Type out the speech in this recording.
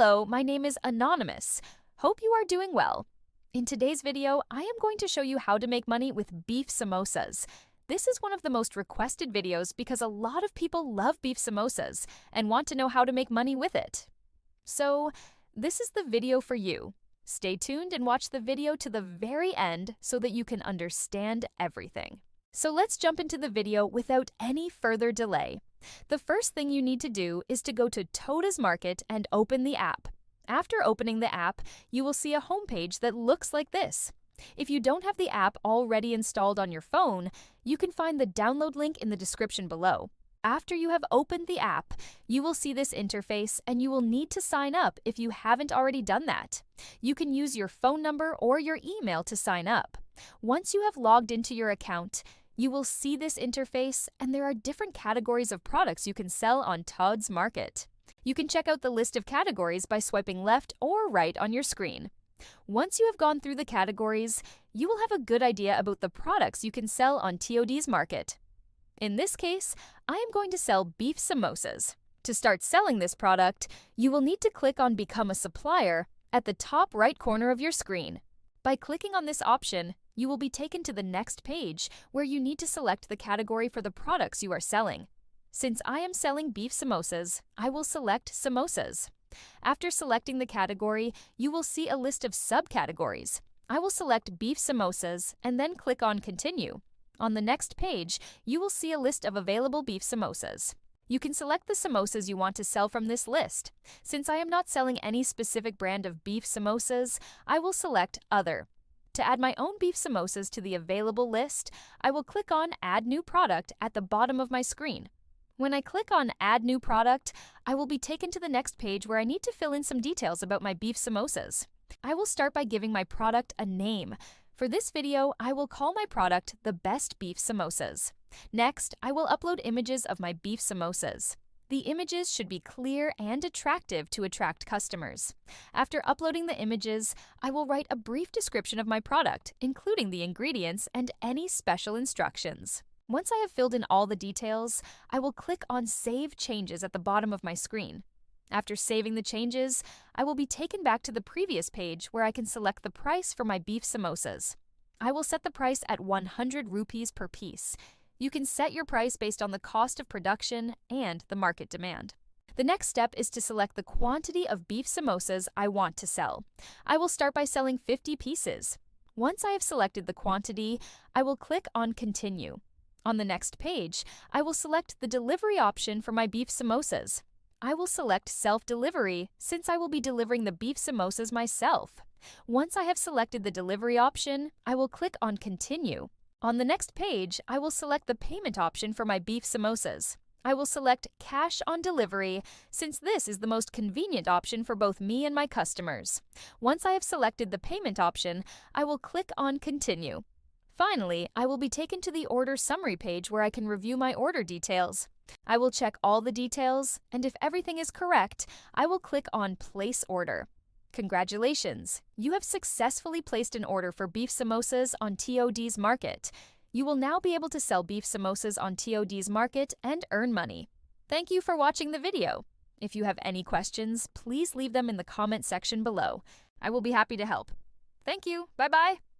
Hello, my name is Anonymous. Hope you are doing well. In today's video, I am going to show you how to make money with beef samosas. This is one of the most requested videos because a lot of people love beef samosas and want to know how to make money with it. So, this is the video for you. Stay tuned and watch the video to the very end so that you can understand everything. So let's jump into the video without any further delay. The first thing you need to do is to go to Toda's Market and open the app. After opening the app, you will see a homepage that looks like this. If you don't have the app already installed on your phone, you can find the download link in the description below. After you have opened the app, you will see this interface and you will need to sign up if you haven't already done that. You can use your phone number or your email to sign up. Once you have logged into your account, you will see this interface and there are different categories of products you can sell on Toda's Market. You can check out the list of categories by swiping left or right on your screen. Once you have gone through the categories, you will have a good idea about the products you can sell on Toda's Market. In this case, I am going to sell beef samosas. To start selling this product, you will need to click on Become a Supplier at the top right corner of your screen. By clicking on this option, you will be taken to the next page where you need to select the category for the products you are selling. Since I am selling beef samosas, I will select samosas. After selecting the category, you will see a list of subcategories. I will select beef samosas and then click on Continue. On the next page, you will see a list of available beef samosas. You can select the samosas you want to sell from this list. Since I am not selling any specific brand of beef samosas, I will select Other. To add my own beef samosas to the available list, I will click on Add New Product at the bottom of my screen. When I click on Add New Product, I will be taken to the next page where I need to fill in some details about my beef samosas. I will start by giving my product a name. For this video, I will call my product the Best Beef Samosas. Next, I will upload images of my beef samosas. The images should be clear and attractive to attract customers. After uploading the images, I will write a brief description of my product, including the ingredients and any special instructions. Once I have filled in all the details, I will click on Save Changes at the bottom of my screen. After saving the changes, I will be taken back to the previous page where I can select the price for my beef samosas. I will set the price at 100 rupees per piece. You can set your price based on the cost of production and the market demand. The next step is to select the quantity of beef samosas I want to sell. I will start by selling 50 pieces. Once I have selected the quantity, I will click on Continue. On the next page, I will select the delivery option for my beef samosas. I will select self-delivery since I will be delivering the beef samosas myself. Once I have selected the delivery option, I will click on Continue. On the next page, I will select the payment option for my beef samosas. I will select Cash on Delivery since this is the most convenient option for both me and my customers. Once I have selected the payment option, I will click on Continue. Finally, I will be taken to the order summary page where I can review my order details. I will check all the details, and if everything is correct, I will click on Place Order. Congratulations! You have successfully placed an order for beef samosas on Toda's Market. You will now be able to sell beef samosas on Toda's Market and earn money. Thank you for watching the video. If you have any questions, please leave them in the comment section below. I will be happy to help. Thank you. Bye-bye.